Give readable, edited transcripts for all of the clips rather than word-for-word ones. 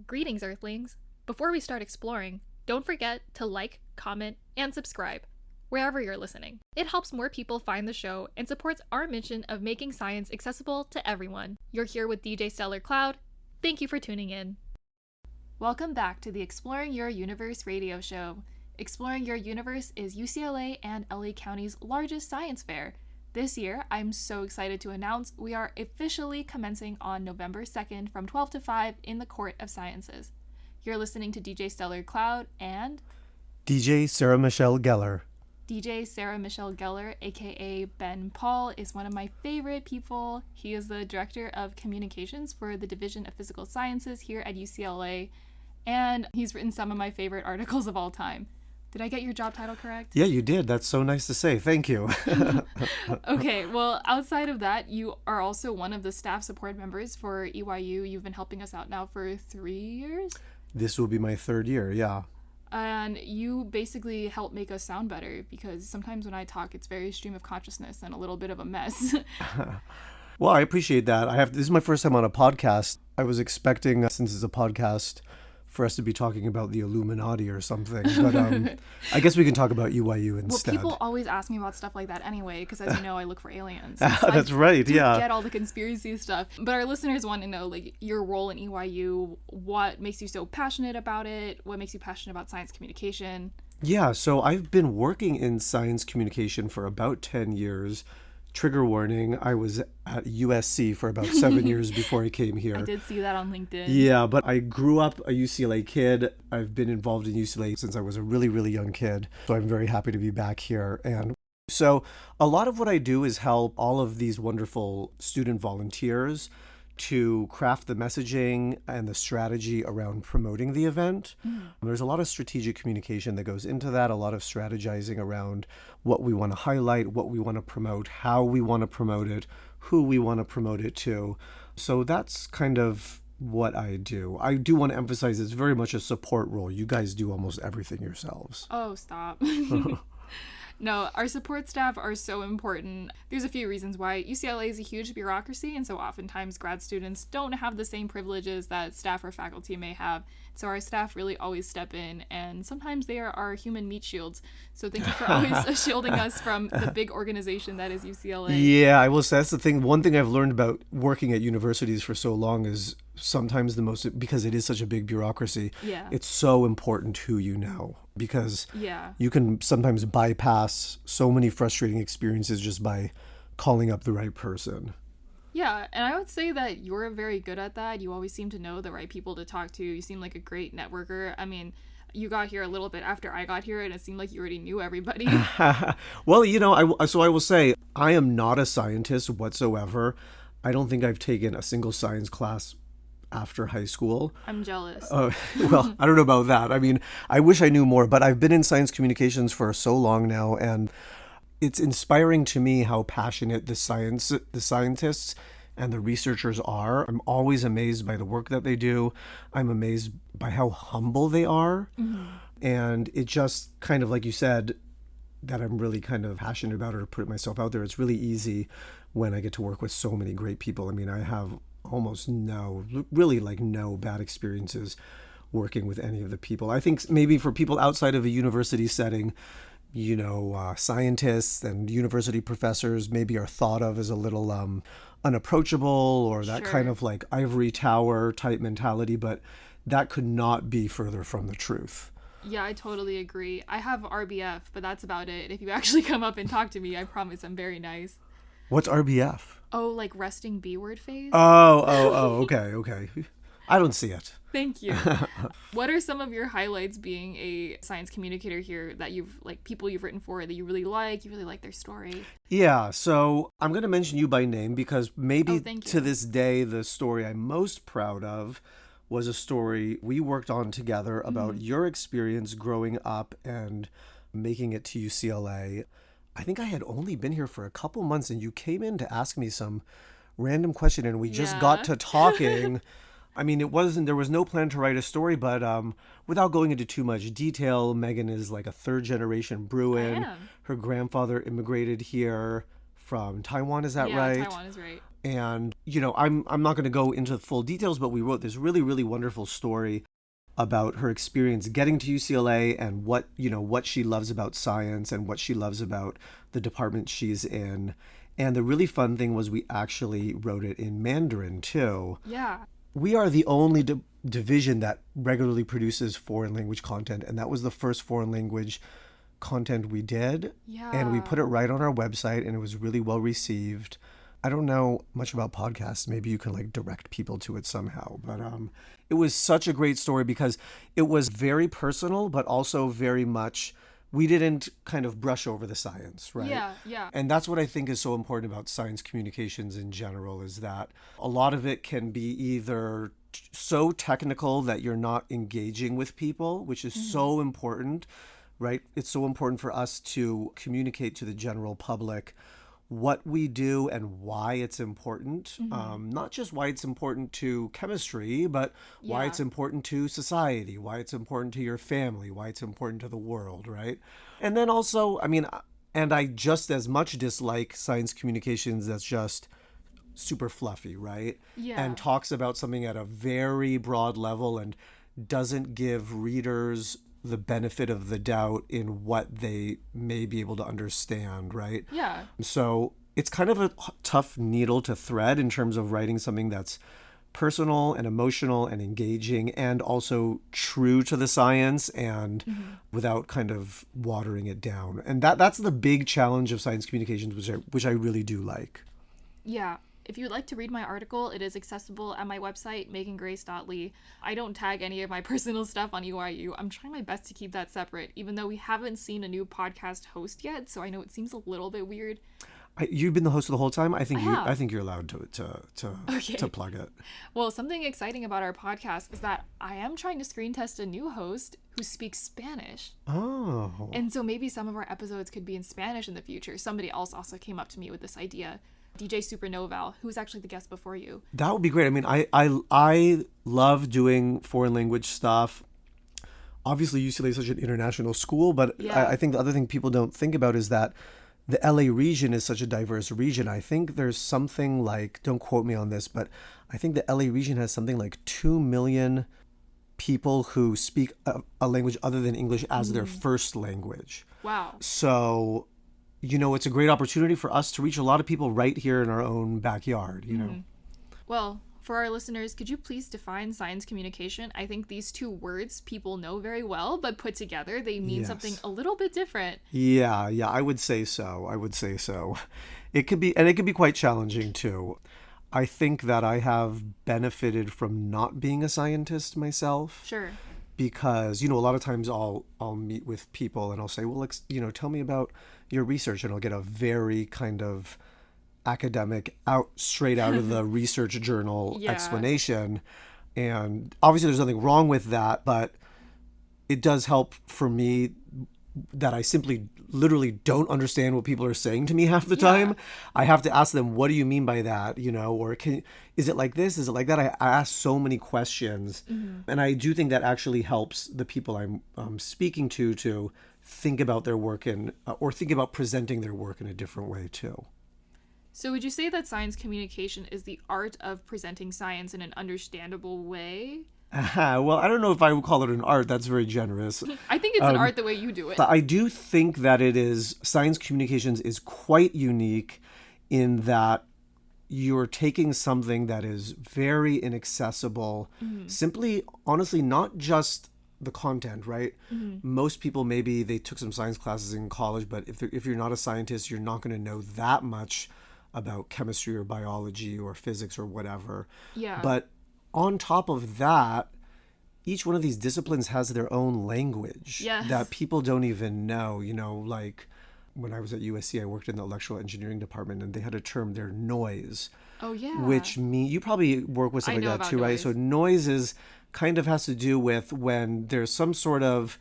Greetings, Earthlings! Before we start exploring, don't forget to like, comment, and subscribe, wherever you're listening. It helps more people find the show and supports our mission of making science accessible to everyone. You're here with DJ Stellar Cloud. Thank you for tuning in. Welcome back to the Exploring Your Universe radio show. Exploring Your Universe is UCLA and LA County's largest science fair. This year, I'm so excited to announce we are officially commencing on November 2nd from 12 to 5 in the Court of Sciences. You're listening to DJ Stellar Cloud and DJ Sarah Michelle Gellar. DJ Sarah Michelle Gellar, aka Ben Paul, is one of my favorite people. He is the Director of Communications for the Division of Physical Sciences here at UCLA, and he's written some of my favorite articles of all time. Did I get your job title correct? Yeah, you did. That's so nice to say. Thank you. Okay, well, outside of that, you are also one of the staff support members for EYU. You've been helping us out now for 3 years? This will be my third year, yeah. And you basically help make us sound better because sometimes when I talk, it's very stream of consciousness and a little bit of a mess. Well, I appreciate that. This is my first time on a podcast. I was expecting, since it's a podcast, for us to be talking about the Illuminati or something. But I guess we can talk about EYU instead. Well, people always ask me about stuff like that anyway, because as you know, I look for aliens. That's right, yeah. Get all the conspiracy stuff. But our listeners want to know, like, your role in EYU, what makes you so passionate about it, what makes you passionate about science communication. Yeah, so I've been working in science communication for about 10 years. Trigger warning, I was at USC for about 7 years before I came here. I did see that on LinkedIn. Yeah, but I grew up a UCLA kid. I've been involved in UCLA since I was a really, really young kid. So I'm very happy to be back here. And so a lot of what I do is help all of these wonderful student volunteers to craft the messaging and the strategy around promoting the event. There's a lot of strategic communication that goes into that, a lot of strategizing around what we want to highlight, what we want to promote, how we want to promote it, who we want to promote it to. So that's kind of what I do. I do want to emphasize it's very much a support role. You guys do almost everything yourselves. Oh, stop. No, our support staff are so important. There's a few reasons why. UCLA is a huge bureaucracy, and so oftentimes grad students don't have the same privileges that staff or faculty may have. So our staff really always step in, and sometimes they are our human meat shields. So thank you for always shielding us from the big organization that is UCLA. Yeah, I will say that's the thing. One thing I've learned about working at universities for so long is sometimes because it is such a big bureaucracy, it's so important who you know, because you can sometimes bypass so many frustrating experiences just by calling up the right person. Yeah, and I would say that you're very good at that. You always seem to know the right people to talk to. You seem like a great networker. I mean, you got here a little bit after I got here, and it seemed like you already knew everybody. Well, I will say, I am not a scientist whatsoever. I don't think I've taken a single science class after high school. I'm jealous. Well, I don't know about that. I mean, I wish I knew more, but I've been in science communications for so long now, and it's inspiring to me how passionate the scientists and the researchers are. I'm always amazed by the work that they do. I'm amazed by how humble they are. Mm-hmm. And it just kind of, like you said, that I'm really kind of passionate about or to put myself out there. It's really easy when I get to work with so many great people. I mean, I have almost no bad experiences working with any of the people. I think maybe for people outside of a university setting, scientists and university professors maybe are thought of as a little unapproachable or that kind of like ivory tower type mentality, but that could not be further from the truth. Yeah, I totally agree. I have RBF, but that's about it. If you actually come up and talk to me, I promise I'm very nice. What's RBF? Oh, like resting B-word phase? Okay. I don't see it. Thank you. What are some of your highlights being a science communicator here that people you've written for that you really like their story? Yeah, so I'm going to mention you by name because maybe to this day, the story I'm most proud of was a story we worked on together about your experience growing up and making it to UCLA. I think I had only been here for a couple months and you came in to ask me some random question and we just got to talking. I mean, there was no plan to write a story, but without going into too much detail, Megan is like a third generation Bruin. Her grandfather immigrated here from Taiwan, is that Yeah, right? Taiwan is right. And, I'm not going to go into full details, but we wrote this really, really wonderful story about her experience getting to UCLA and what she loves about science and what she loves about the department she's in. And the really fun thing was we actually wrote it in Mandarin too. Yeah. We are the only division that regularly produces foreign language content, and that was the first foreign language content we did. Yeah. And we put it right on our website, and it was really well received. I don't know much about podcasts. Maybe you can like direct people to it somehow. But it was such a great story because it was very personal, but also very much, we didn't kind of brush over the science, right? Yeah, yeah. And that's what I think is so important about science communications in general, is that a lot of it can be either so technical that you're not engaging with people, which is so important, right? It's so important for us to communicate to the general public what we do and why it's important. Not just why it's important to chemistry, but why it's important to society, why it's important to your family, why it's important to the world, right? And then also, and I just as much dislike science communications that's just super fluffy, right? Yeah. And talks about something at a very broad level and doesn't give readers the benefit of the doubt in what they may be able to understand, right? Yeah. So it's kind of a tough needle to thread in terms of writing something that's personal and emotional and engaging and also true to the science and without kind of watering it down. And that's the big challenge of science communications, which I really do like. Yeah. If you'd like to read my article, it is accessible at my website, megangrace.lee. I don't tag any of my personal stuff on UIU. I'm trying my best to keep that separate, even though we haven't seen a new podcast host yet, so I know it seems a little bit weird. You've been the host the whole time. I think have. I think you're allowed to plug it. Well, something exciting about our podcast is that I am trying to screen test a new host who speaks Spanish. Oh. And so maybe some of our episodes could be in Spanish in the future. Somebody else also came up to me with this idea. DJ Supernoval, who was actually the guest before you. That would be great. I mean, I love doing foreign language stuff. Obviously, UCLA is such an international school, but Yeah. I think the other thing people don't think about is that the LA region is such a diverse region. I think there's something like, don't quote me on this, but I think the LA region has something like 2 million people who speak a language other than English as their first language. Wow. So, it's a great opportunity for us to reach a lot of people right here in our own backyard, know. Well, for our listeners, could you please define science communication? I think these two words people know very well, but put together, they mean something a little bit different. Yeah, I would say so. It could be quite challenging too. I think that I have benefited from not being a scientist myself. Sure. Because, a lot of times I'll meet with people and I'll say, well, tell me about your research, and I'll get a very kind of academic straight out of the research journal explanation. And obviously there's nothing wrong with that, but it does help for me that I simply literally don't understand what people are saying to me half the time. I have to ask them, what do you mean by that? Or is it like this? Is it like that? I ask so many questions. And I do think that actually helps the people I'm speaking to think about their work or think about presenting their work in a different way too. So would you say that science communication is the art of presenting science in an understandable way? Well, I don't know if I would call it an art. That's very generous. I think it's an art the way you do it. But I do think that science communications is quite unique in that you're taking something that is very inaccessible, simply, honestly, not just the content, right? Most people, maybe they took some science classes in college, but if you're not a scientist, you're not going to know that much about chemistry or biology or physics or whatever. Yeah. But on top of that, each one of these disciplines has their own language that people don't even know. Like when I was at USC, I worked in the electrical engineering department, and they had a term there, noise. Oh, yeah. Which you probably work with something like that too, noise. right? So noise kind of has to do with when there's some sort of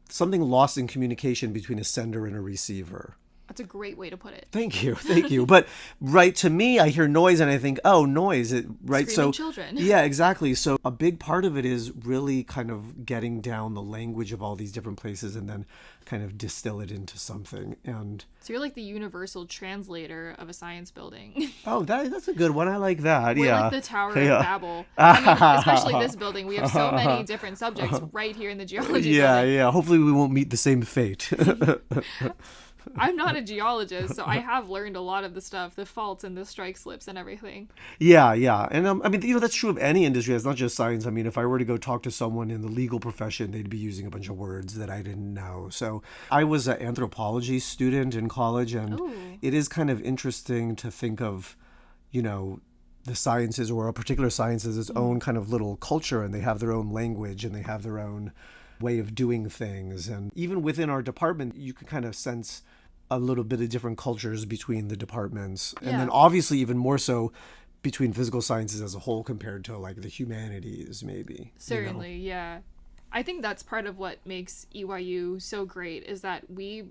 something lost in communication between a sender and a receiver. That's a great way to put it. Thank you. Thank you. But right, to me, I hear noise and I think, oh, noise. Right. Screaming So children. yeah, exactly. So a big part of it is really kind of getting down the language of all these different places and then kind of distill it into something. And so you're like the universal translator of a science building. oh, that's a good one. I like that. We're yeah. like the Tower of Babel. I mean, especially this building. We have so many different subjects right here in the geology building. Yeah. Hopefully we won't meet the same fate. I'm not a geologist, so I have learned a lot of the stuff, the faults and the strike slips and everything. Yeah. And I mean, that's true of any industry. It's not just science. I mean, if I were to go talk to someone in the legal profession, they'd be using a bunch of words that I didn't know. So I was an anthropology student in college, and it is kind of interesting to think of, the sciences or a particular science as its own kind of little culture, and they have their own language and they have their own way of doing things. And even within our department, you can kind of sense a little bit of different cultures between the departments. And then obviously even more so between physical sciences as a whole compared to like the humanities, maybe. Certainly, yeah. I think that's part of what makes EYU so great is that we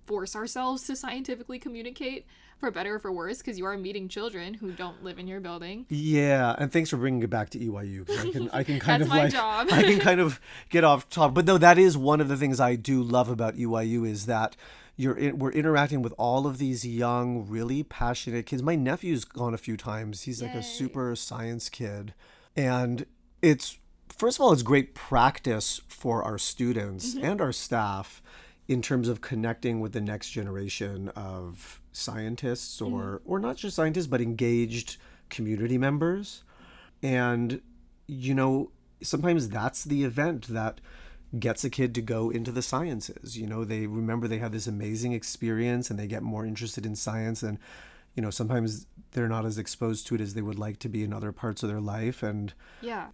force ourselves to scientifically communicate, for better or for worse, because you are meeting children who don't live in your building. Yeah, and thanks for bringing it back to EYU, because I can kind That's of my job. I can kind of get off top. But no, that is one of the things I do love about EYU is that we're interacting with all of these young, really passionate kids. My nephew's gone a few times. He's like a super science kid, and it's first of all, it's great practice for our students and our staff in terms of connecting with the next generation of scientists or not just scientists, but engaged community members. And, sometimes that's the event that gets a kid to go into the sciences. They remember they have this amazing experience and they get more interested in science. And, sometimes they're not as exposed to it as they would like to be in other parts of their life. And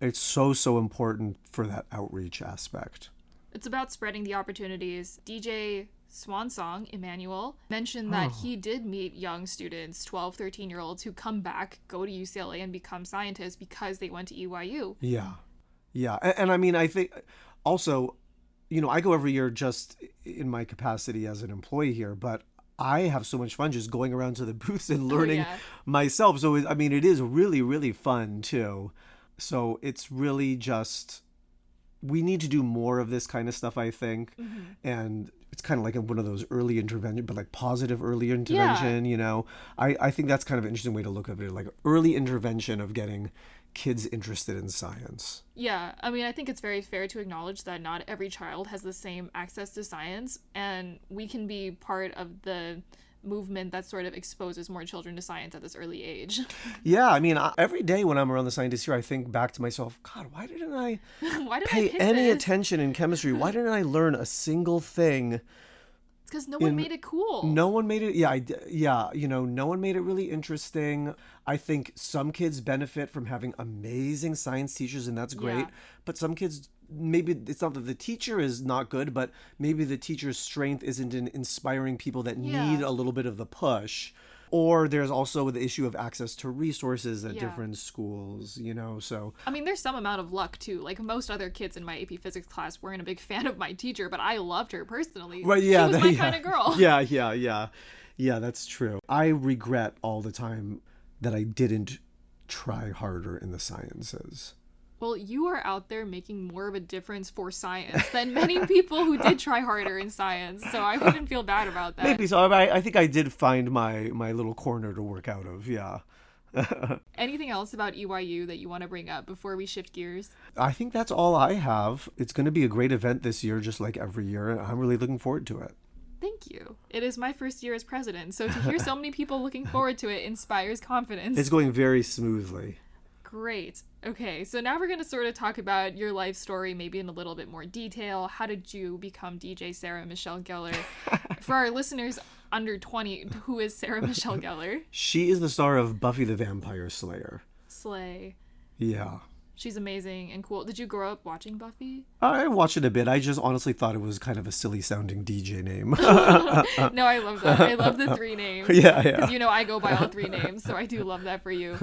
it's so important for that outreach aspect. It's about spreading the opportunities. DJ Swansong, Emmanuel, mentioned that he did meet young students, 12, 13-year-olds, who come back, go to UCLA, and become scientists because they went to EYU. Yeah. And I mean, I think also, I go every year just in my capacity as an employee here, but I have so much fun just going around to the booths and learning myself. So, it is really, really fun, too. So it's really just... we need to do more of this kind of stuff, I think. And it's kind of like one of those early intervention, but like positive early intervention, I think that's kind of an interesting way to look at it, like early intervention of getting kids interested in science. Yeah, I mean, I think it's very fair to acknowledge that not every child has the same access to science, and we can be part of the movement that sort of exposes more children to science at this early age. Yeah, I mean, every day when I'm around the scientists here, I think back to myself, God, why didn't I pay any attention in chemistry? Why didn't I learn a single thing? It's because no one made it cool. No one made it. No one made it really interesting. I think some kids benefit from having amazing science teachers, and that's great. But some kids, maybe it's not that the teacher is not good, but maybe the teacher's strength isn't in inspiring people that need a little bit of the push. Or there's also the issue of access to resources at different schools, so. I mean, there's some amount of luck, too. Like, most other kids in my AP Physics class weren't a big fan of my teacher, but I loved her personally. Right, yeah. She was my kind of girl. Yeah, that's true. I regret all the time that I didn't try harder in the sciences. Well, you are out there making more of a difference for science than many people who did try harder in science, so I wouldn't feel bad about that. Maybe so. I think I did find my little corner to work out of, yeah. Anything else about EYU that you want to bring up before we shift gears? I think that's all I have. It's going to be a great event this year, just like every year, and I'm really looking forward to it. Thank you. It is my first year as president, so to hear so many people looking forward to it inspires confidence. It's going very smoothly. Great. Okay, so now we're going to sort of talk about your life story, maybe in a little bit more detail. How did you become DJ Sarah Michelle Gellar? For our listeners under 20, who is Sarah Michelle Gellar? She is the star of Buffy the Vampire Slayer. Slay. Yeah. She's amazing and cool. Did you grow up watching Buffy? I watched it a bit. I just honestly thought it was kind of a silly sounding DJ name. No, I love that. I love the three names. Yeah. Because I go by all three names, so I do love that for you.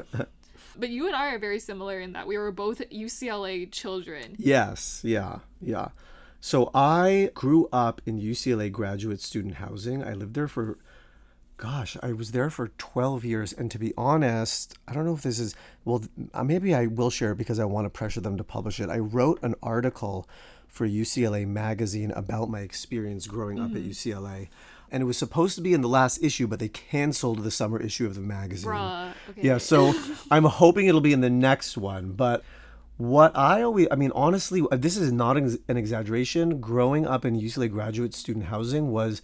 But you and I are very similar in that we were both UCLA children. Yes, yeah. So I grew up in UCLA Graduate Student Housing. I lived there for Gosh, I was there for 12 years. And to be honest, I don't know if this is, well, maybe I will share it because I want to pressure them to publish it. I wrote an article for UCLA Magazine about my experience growing up at UCLA. And it was supposed to be in the last issue, but they canceled the summer issue of the magazine. Bruh. Okay. Yeah, so I'm hoping it'll be in the next one. But what I always, I mean, honestly, this is not an exaggeration. Growing up in UCLA Graduate Student Housing was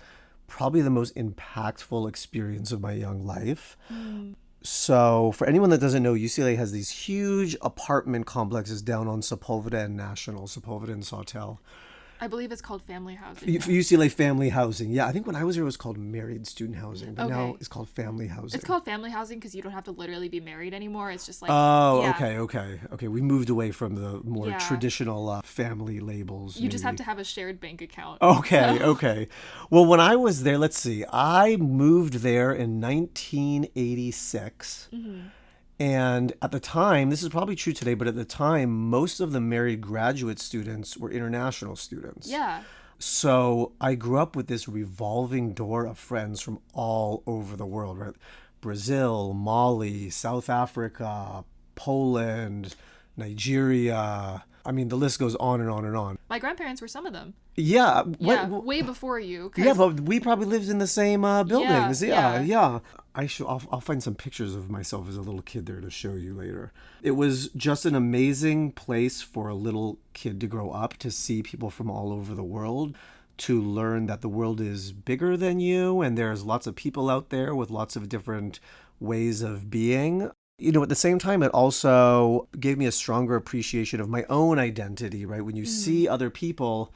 probably the most impactful experience of my young life. So for anyone that doesn't know, UCLA has these huge apartment complexes down on Sepulveda and National, Sepulveda and Sawtelle. I believe it's called family housing. UCLA Family Housing. Yeah, I think when I was here it was called Married Student Housing, but now it's called Family Housing. It's called family housing because you don't have to literally be married anymore. It's just like... Oh, yeah. okay. We moved away from the more traditional family labels. You just have to have a shared bank account. Okay. Well, when I was there, let's see, I moved there in 1986. And at the time, this is probably true today, but at the time, most of the married graduate students were international students. Yeah. So I grew up with this revolving door of friends from all over the world, right? Brazil, Mali, South Africa, Poland, Nigeria. I mean, the list goes on and on and on. My grandparents were some of them. Yeah. Way before you. Yeah, but we probably lived in the same buildings. Yeah. I'll find some pictures of myself as a little kid there to show you later. It was just an amazing place for a little kid to grow up, to see people from all over the world, to learn that the world is bigger than you and there's lots of people out there with lots of different ways of being. You know, at the same time, it also gave me a stronger appreciation of my own identity, right? When you see other people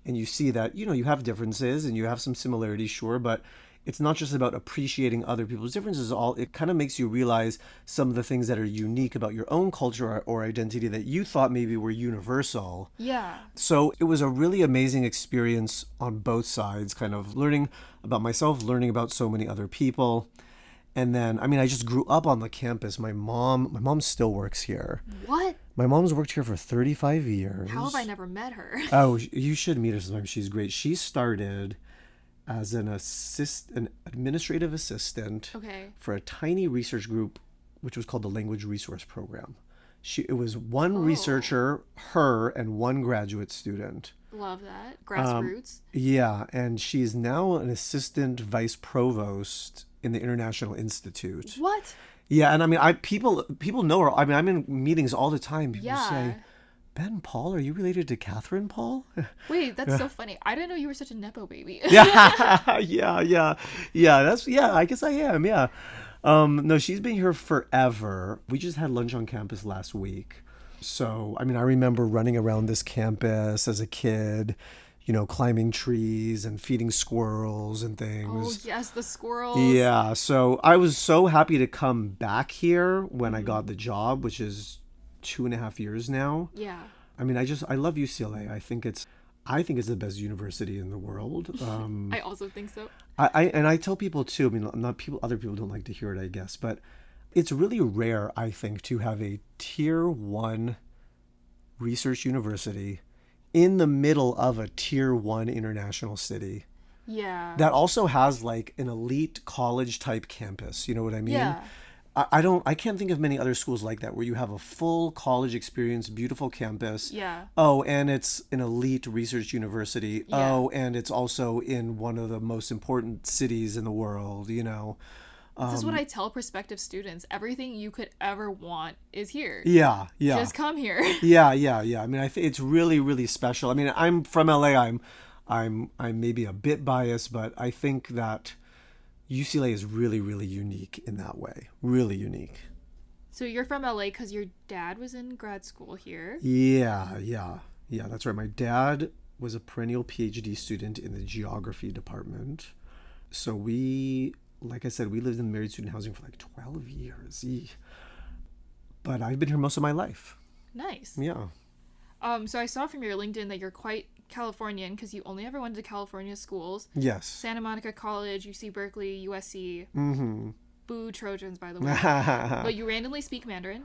and you see that, you know, you have differences and you have some similarities, sure, but it's not just about appreciating other people's differences. It kind of makes you realize some of the things that are unique about your own culture or identity that you thought maybe were universal. Yeah. So it was a really amazing experience on both sides, kind of learning about myself, learning about so many other people. And then, I mean, I just grew up on the campus. My mom still works here. What? My mom's worked here for 35 years. How have I never met her? Oh, you should meet her sometime. She's great. She started as an administrative assistant for a tiny research group, which was called the Language Resource Program. It was one researcher, her, and one graduate student. Love that. Grassroots. Yeah, and she's now an assistant vice provost in the International Institute. What? Yeah, and I mean, people know her. I mean, I'm in meetings all the time. People say, Ben Paul, are you related to Catherine Paul? Wait, that's so funny. I didn't know you were such a Nepo baby. Yeah. I guess I am, yeah. No, she's been here forever. We just had lunch on campus last week. So, I mean, I remember running around this campus as a kid, you know, climbing trees and feeding squirrels and things. Oh, yes, the squirrels. Yeah, so I was so happy to come back here when I got the job, which is 2.5 years now. Yeah. I mean, I love UCLA. I think it's the best university in the world. I also think so. I tell people too. I mean, other people don't like to hear it, I guess, but it's really rare, I think, to have a tier 1 research university in the middle of a tier 1 international city. Yeah. That also has like an elite college type campus. You know what I mean? Yeah. I can't think of many other schools like that where you have a full college experience, beautiful campus. Yeah. Oh, and it's an elite research university. Yeah. Oh, and it's also in one of the most important cities in the world, you know. This is what I tell prospective students. Everything you could ever want is here. Yeah. Just come here. Yeah. I mean, I think it's really, really special. I mean, I'm from LA. I'm maybe a bit biased, but I think that UCLA is really, really unique in that way. Really unique. So you're from LA because your dad was in grad school here? Yeah, that's right. My dad was a perennial PhD student in the geography department. So like I said, we lived in married student housing for like 12 years. But I've been here most of my life. Nice. Yeah. So I saw from your LinkedIn that you're quite Californian because you only ever went to California schools. Yes. Santa Monica College, UC Berkeley, USC. Mm-hmm. Boo Trojans, by the way. But you randomly speak Mandarin.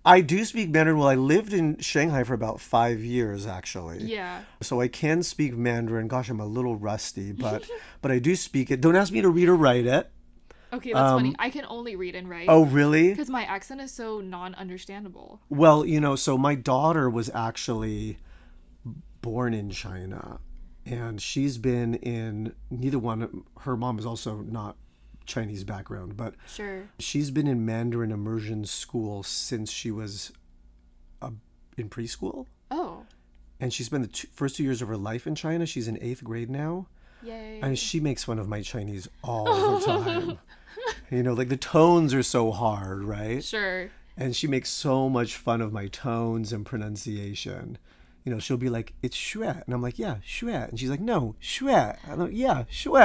I do speak Mandarin. Well, I lived in Shanghai for about 5 years, actually. Yeah. So I can speak Mandarin. Gosh, I'm a little rusty, but I do speak it. Don't ask me to read or write it. Okay, that's funny. I can only read and write. Oh, really? Because my accent is so non-understandable. Well, so my daughter was actually born in China, and she's been in neither one. Her mom is also not Chinese background, but Sure. she's been in Mandarin immersion school since she was in preschool. Oh. And she spent the first 2 years of her life in China. She's in 8th grade now. Yay. And she makes fun of my Chinese all the time. Like the tones are so hard, right? Sure. And she makes so much fun of my tones and pronunciation. She'll be like, it's shui. And I'm like, yeah, shui. And she's like, no, shui. I'm like, yeah, shui.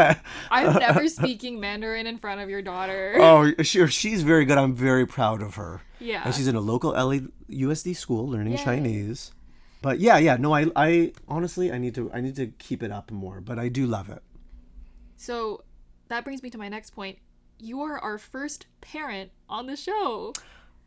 I'm never speaking Mandarin in front of your daughter. Oh, she's very good. I'm very proud of her. Yeah. And she's in a local USD school learning Yay. Chinese. But yeah, no, I honestly, I need to keep it up more, but I do love it. So that brings me to my next point. You are our first parent on the show.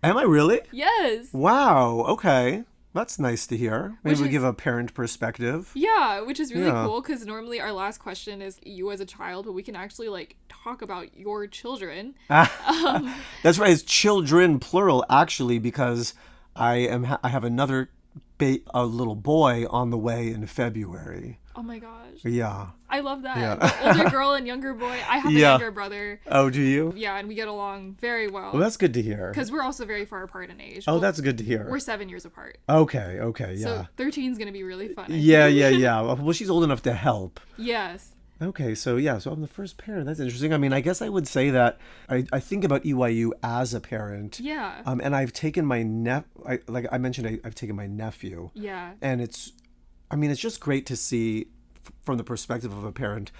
Am I really? Yes. Wow. Okay. That's nice to hear. Maybe we is- give a parent perspective. Yeah, which is really Yeah. cool because normally our last question is you as a child, but we can actually talk about your children. That's right. It's children plural actually, because I have another a little boy on the way in February. Oh my gosh. Yeah. I love that. Yeah. The older girl and younger boy. I have a Yeah. younger brother. Oh, do you? Yeah, and we get along very well. Well, that's good to hear. Because we're also very far apart in age. Oh, that's good to We're hear. 7 years apart. Okay, yeah. So 13 is going to be really fun. I think. Yeah. Well, she's old enough to help. Yes. Okay, so I'm the first parent. That's interesting. I mean, I guess I would say that I think about EYU as a parent. Yeah. And I've taken my like I mentioned, I've taken my nephew. Yeah. And it's just great to see from the perspective of a parent,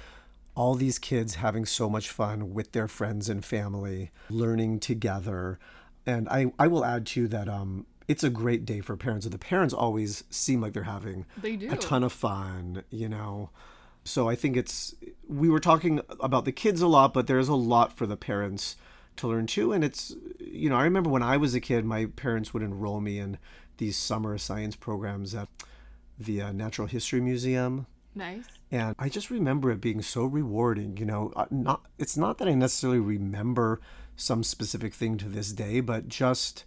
all these kids having so much fun with their friends and family, learning together. And I will add too that it's a great day for parents. And the parents always seem like they're having They do. a ton of fun, So I think we were talking about the kids a lot, but there's a lot for the parents to learn too. And it's, I remember when I was a kid, my parents would enroll me in these summer science programs at the Natural History Museum. Nice. And I just remember it being so rewarding, it's not that I necessarily remember some specific thing to this day, but just,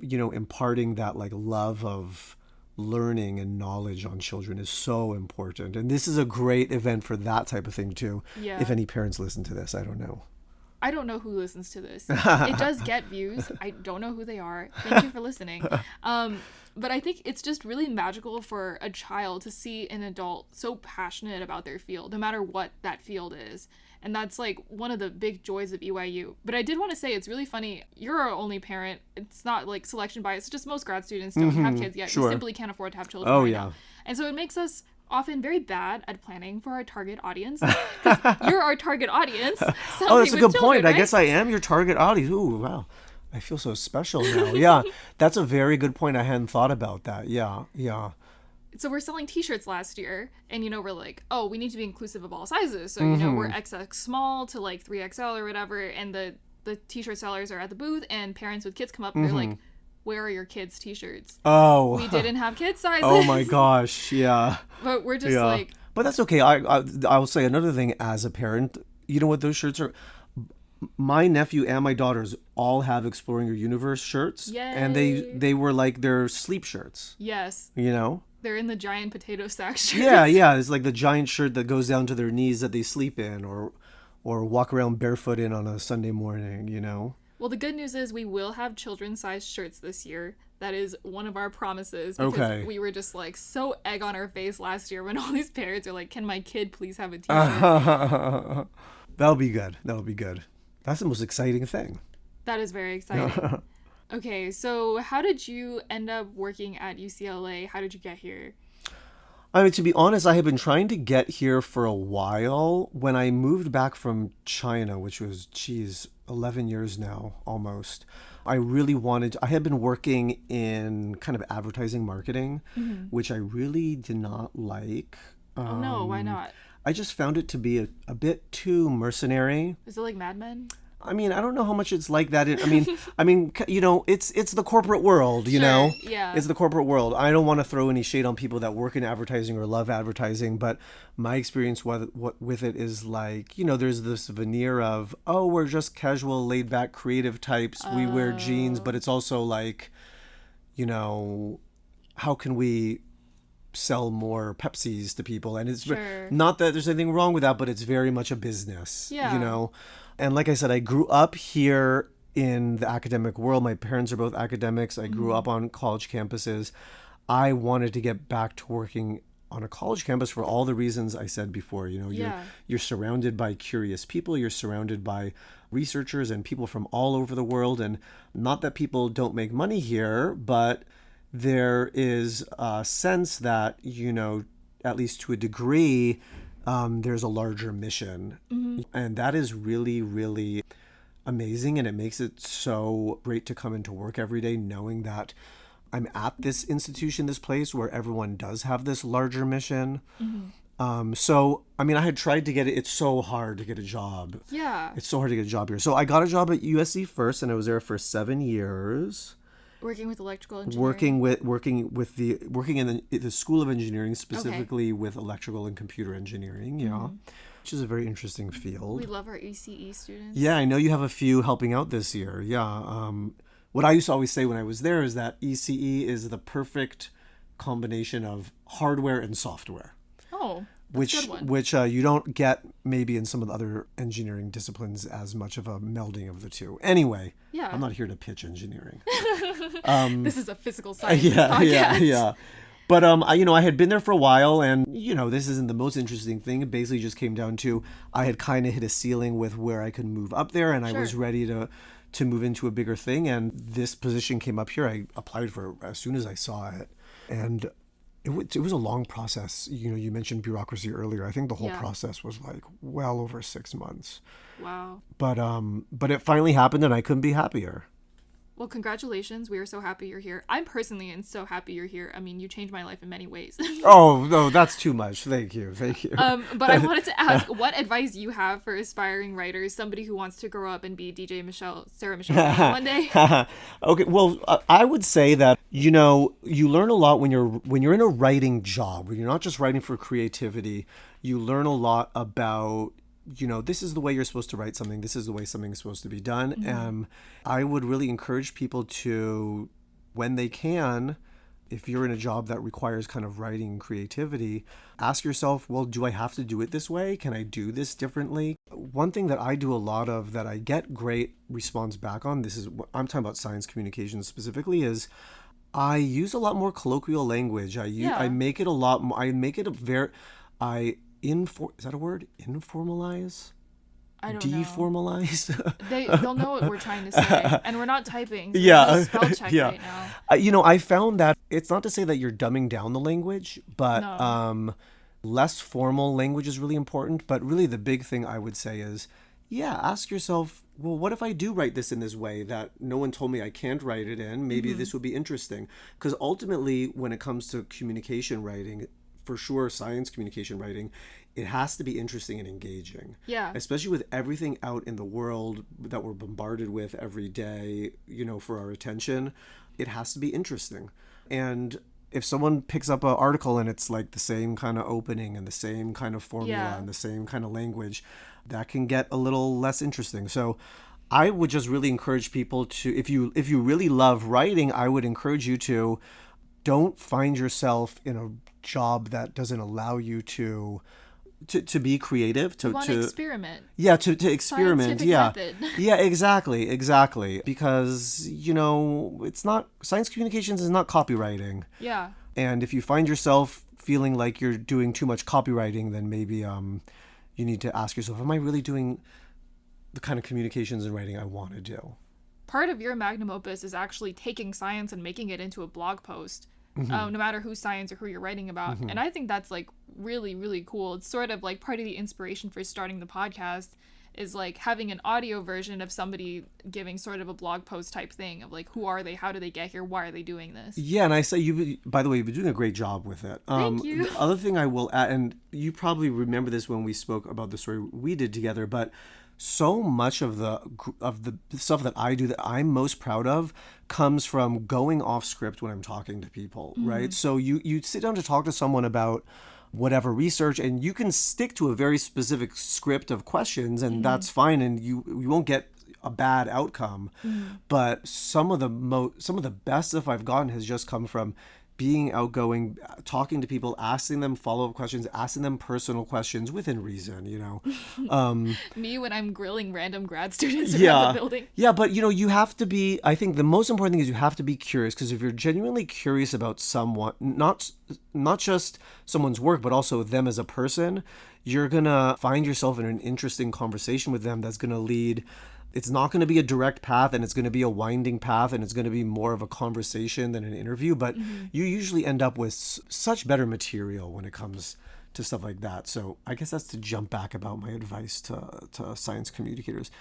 imparting that love of learning and knowledge on children is so important. And this is a great event for that type of thing too. Yeah. If any parents listen to this, I don't know. I don't know who listens to this. It does get views. I don't know who they are. Thank you for listening. But I think it's just really magical for a child to see an adult so passionate about their field, no matter what that field is. And that's one of the big joys of EYU. But I did want to say it's really funny. You're our only parent. It's not selection bias. It's just most grad students don't have kids yet. Sure. We simply can't afford to have children Oh, right yeah. now. And so it makes us often very bad at planning for our target audience. 'Cause you're our target audience. Oh, that's a good point. Right? I guess I am your target audience. Ooh, wow. I feel so special now. Yeah, that's a very good point. I hadn't thought about that. Yeah. So we're selling t-shirts last year, and we're oh, we need to be inclusive of all sizes. So we're XX small to 3XL or whatever, and the t-shirt sellers are at the booth, and parents with kids come up and they're like, where are your kids' t-shirts? Oh, We didn't have kids sizes. oh my gosh, yeah. But we're just But that's okay. I'll say another thing as a parent. You know what those shirts are? My nephew and my daughters all have Exploring Your Universe shirts. Yay. And they were their sleep shirts. Yes. They're in the giant potato sack shirts. Yeah. It's the giant shirt that goes down to their knees that they sleep in or walk around barefoot in on a Sunday morning, Well, the good news is we will have children's-sized shirts this year. That is one of our promises. Because Okay. we were just so egg on our face last year when all these parents are can my kid please have a t-shirt? That'll be good. That's the most exciting thing. That is very exciting. Okay, so how did you end up working at UCLA? How did you get here? I mean, to be honest, I have been trying to get here for a while. When I moved back from China, which was, 11 years now, almost, I had been working in kind of advertising marketing, which I really did not like. Oh no, why not? I just found it to be a bit too mercenary. Is it like Mad Men? I mean, I don't know how much it's like that. It's the corporate world, you know? Yeah. It's the corporate world. I don't want to throw any shade on people that work in advertising or love advertising, but my experience with it is like, there's this veneer of, oh, we're just casual, laid back, creative types. We wear jeans, but it's also like, how can we sell more Pepsis to people? And it's not that there's anything wrong with that, but it's very much a business, And like I said, I grew up here in the academic world. My parents are both academics. I grew up on college campuses. I wanted to get back to working on a college campus for all the reasons I said before. You're surrounded by curious people. You're surrounded by researchers and people from all over the world. And not that people don't make money here, but there is a sense that, at least to a degree, there's a larger mission. And that is really, really amazing. And it makes it so great to come into work every day knowing that I'm at this institution, this place where everyone does have this larger mission. So, I mean, I had tried to get it. It's so hard to get a job. Yeah. It's so hard to get a job here. So I got a job at USC first, and I was there for 7 years. Working with electrical engineering? Working in the School of Engineering, specifically with electrical and computer engineering, which is a very interesting field. We love our ECE students. Yeah, I know you have a few helping out this year. Yeah. What I used to always say when I was there is that ECE is the perfect combination of hardware and software. Oh, that's a good one. Which you don't get maybe in some of the other engineering disciplines as much of a melding of the two. Anyway, I'm not here to pitch engineering. This is a physical science podcast. Yeah. But I had been there for a while, and this isn't the most interesting thing. It basically just came down to I had kind of hit a ceiling with where I could move up there, and I was ready to move into a bigger thing. And this position came up here. I applied for it as soon as I saw it, and it was a long process. You mentioned bureaucracy earlier. I think the whole process was like well over 6 months. Wow. But it finally happened, and I couldn't be happier. Well, congratulations. We are so happy you're here. I'm personally so happy you're here. I mean, you changed my life in many ways. Oh, no, that's too much. Thank you. But I wanted to ask what advice you have for aspiring writers, somebody who wants to grow up and be Sarah Michelle one day. Okay, well, I would say that, you learn a lot when you're in a writing job, when you're not just writing for creativity. You learn a lot about, this is the way you're supposed to write something. This is the way something is supposed to be done. I would really encourage people to, when they can, if you're in a job that requires kind of writing and creativity, ask yourself, well, do I have to do it this way? Can I do this differently? One thing that I do a lot of that I get great response back on, this is what I'm talking about science communication specifically, is I use a lot more colloquial language. I make it a lot more, is that a word? Informalize? I don't Deformalize? know. They'll know what we're trying to say, and we're not typing. So Yeah. spell check right now. I found that it's not to say that you're dumbing down the language, but less formal language is really important. But really the big thing I would say is, ask yourself, well, what if I do write this in this way that no one told me I can't write it in? Maybe this would be interesting. Because ultimately, when it comes to communication writing, for sure, science communication writing, it has to be interesting and engaging. Yeah. Especially with everything out in the world that we're bombarded with every day, for our attention, it has to be interesting. And if someone picks up an article and it's like the same kind of opening and the same kind of formula and the same kind of language, that can get a little less interesting. So I would just really encourage people to, if you really love writing, I would encourage you to don't find yourself in a job that doesn't allow you to be creative, to experiment. Yeah, to experiment. Method. Yeah, exactly. Because, it's not, science communications is not copywriting. Yeah. And if you find yourself feeling like you're doing too much copywriting, then maybe you need to ask yourself, am I really doing the kind of communications and writing I want to do? Part of your magnum opus is actually taking science and making it into a blog post. No matter whose science or who you're writing about. And I think that's like really, really cool. It's sort of like part of the inspiration for starting the podcast is like having an audio version of somebody giving sort of a blog post type thing of like, who are they? How do they get here? Why are they doing this? Yeah, and I say by the way, you've been doing a great job with it. Thank you. The other thing I will add, and you probably remember this when we spoke about the story we did together, but so much of the stuff that I do that I'm most proud of comes from going off script when I'm talking to people, right? So you sit down to talk to someone about whatever research, and you can stick to a very specific script of questions, and that's fine, and you won't get a bad outcome. But some of the best stuff I've gotten has just come from being outgoing, talking to people, asking them follow-up questions, asking them personal questions within reason, Me when I'm grilling random grad students around the building. Yeah, but you have to be, I think the most important thing is you have to be curious, because if you're genuinely curious about someone, not just someone's work, but also them as a person, you're going to find yourself in an interesting conversation with them that's going to lead. It's not going to be a direct path, and it's going to be a winding path, and it's going to be more of a conversation than an interview. But you usually end up with such better material when it comes to stuff like that. So I guess that's to jump back about my advice to science communicators.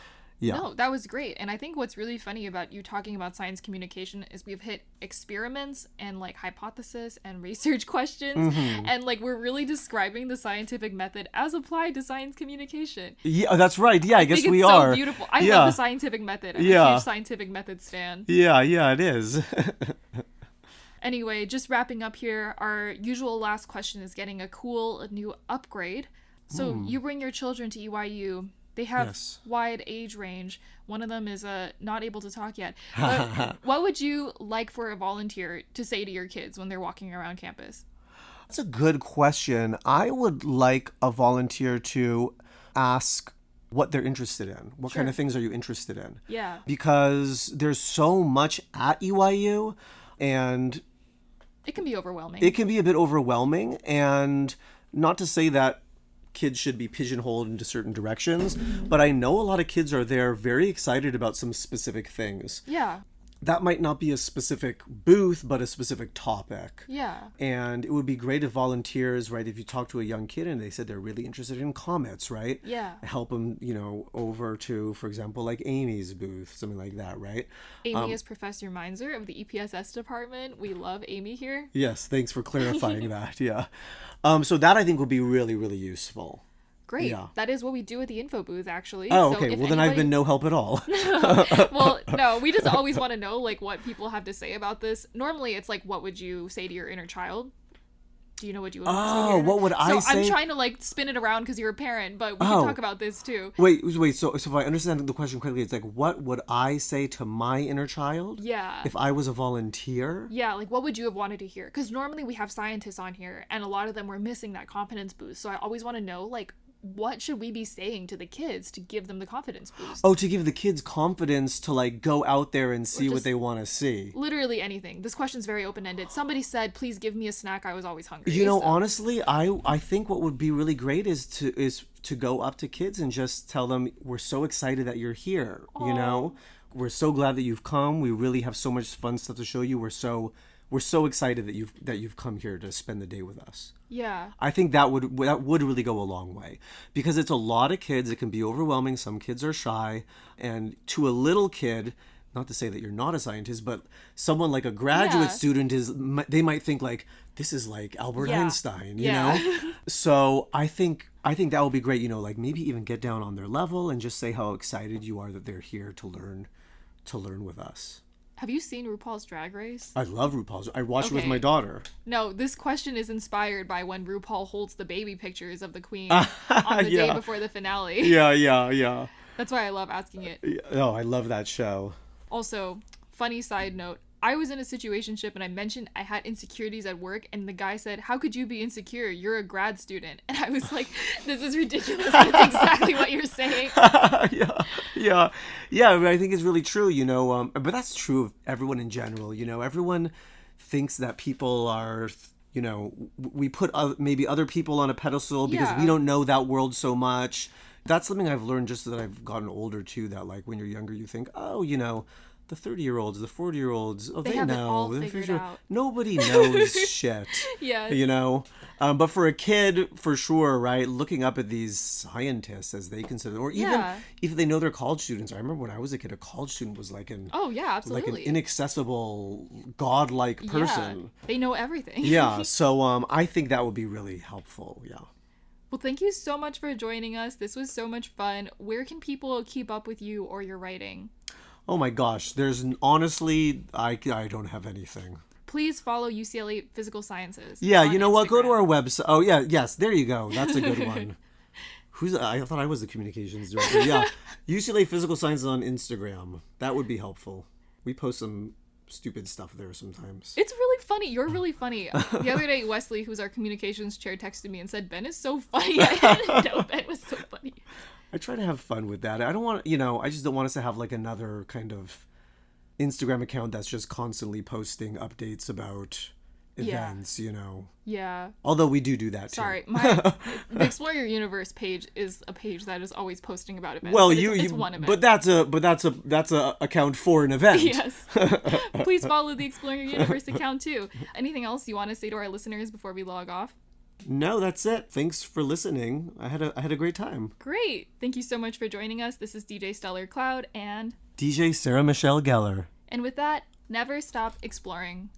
Yeah. No, that was great. And I think what's really funny about you talking about science communication is we've hit experiments and like hypothesis and research questions. And like we're really describing the scientific method as applied to science communication. Yeah, that's right. Yeah, I guess think we it's are. So beautiful. I love the scientific method. I'm a huge scientific method stan. Yeah, it is. Anyway, just wrapping up here, our usual last question is getting a cool new upgrade. So you bring your children to EYU. They have wide age range. One of them is not able to talk yet. But what would you like for a volunteer to say to your kids when they're walking around campus? That's a good question. I would like a volunteer to ask what they're interested in. What kind of things are you interested in? Yeah. Because there's so much at EYU, and it can be overwhelming. It can be a bit overwhelming, and not to say that kids should be pigeonholed into certain directions, but I know a lot of kids are there very excited about some specific things. Yeah. That might not be a specific booth, but a specific topic. Yeah. And it would be great if volunteers, right, if you talk to a young kid and they said they're really interested in comets, right? Yeah. Help them, over to, for example, like Amy's booth, something like that, right? Amy is Professor Meinzer of the EPSS department. We love Amy here. Yes, thanks for clarifying that, yeah. So that I think would be really, really useful. Great. Yeah. That is what we do at the info booth, actually. Oh, okay. Well, then I've been no help at all. Well, no, we just always want to know, like, what people have to say about this. Normally, it's like, what would you say to your inner child? Do you know what you would say to your inner... what would I say? I'm trying to, like, spin it around because you're a parent, but we can talk about this, too. Wait. So if I understand the question correctly, it's like, what would I say to my inner child? Yeah. If I was a volunteer? Yeah, like, what would you have wanted to hear? Because normally we have scientists on here, and a lot of them were missing that confidence boost. So I always want to know, like, what should we be saying to the kids to give them the confidence boost? Oh, to give the kids confidence to, like, go out there and see what they want to see. Literally anything. This question's very open-ended. Somebody said, please give me a snack. I was always hungry. Honestly, I think what would be really great is to go up to kids and just tell them, we're so excited that you're here. Aww. We're so glad that you've come. We really have so much fun stuff to show you. We're so excited that you've come here to spend the day with us. Yeah. I think that would really go a long way, because it's a lot of kids. It can be overwhelming. Some kids are shy, and to a little kid, not to say that you're not a scientist, but someone like a graduate student they might think like, this is like Albert Einstein, you know? So I think that would be great, like maybe even get down on their level and just say how excited you are that they're here to learn with us. Have you seen RuPaul's Drag Race? I love RuPaul's. I watched it with my daughter. No, this question is inspired by when RuPaul holds the baby pictures of the queen on the day before the finale. Yeah. That's why I love asking it. Oh, I love that show. Also, funny side note, I was in a situationship and I mentioned I had insecurities at work, and the guy said, how could you be insecure? You're a grad student. And I was like, this is ridiculous. But it's exactly what you're saying. Yeah. I think it's really true, but that's true of everyone in general. Everyone thinks that people are, we put maybe other people on a pedestal because we don't know that world so much. That's something I've learned just that I've gotten older too, that like when you're younger, you think, oh, the 30-year-olds, the 40-year-olds, they have know. It all figured out. Nobody knows shit. Yeah. But for a kid, for sure, right, looking up at these scientists as they consider, or even if they know they're college students. I remember when I was a kid, a college student was like absolutely. like an inaccessible, godlike person. Yeah, they know everything. Yeah, so I think that would be really helpful, yeah. Well, thank you so much for joining us. This was so much fun. Where can people keep up with you or your writing? Oh my gosh, honestly, I don't have anything. Please follow UCLA Physical Sciences. Yeah, on you know what? Go to Instagram. our website. Oh yeah, yes, there you go. That's a good one. I thought I was the communications director. Yeah, UCLA Physical Sciences on Instagram. That would be helpful. We post some stupid stuff there sometimes. It's really funny. You're really funny. The other day, Wesley, who's our communications chair, texted me and said, Ben is so funny. I didn't know Ben was so funny. I try to have fun with that. I don't want, I just don't want us to have like another kind of Instagram account that's just constantly posting updates about events, Yeah. Although we do that too. Sorry, the Explore Your Universe page is a page that is always posting about events. Well, it's one event. but that's a account for an event. Yes. Please follow the Explore Your Universe account too. Anything else you want to say to our listeners before we log off? No, that's it. Thanks for listening. I had a great time. Great. Thank you so much for joining us. This is DJ Stellar Cloud and DJ Sarah Michelle Gellar. with that, never stop exploring.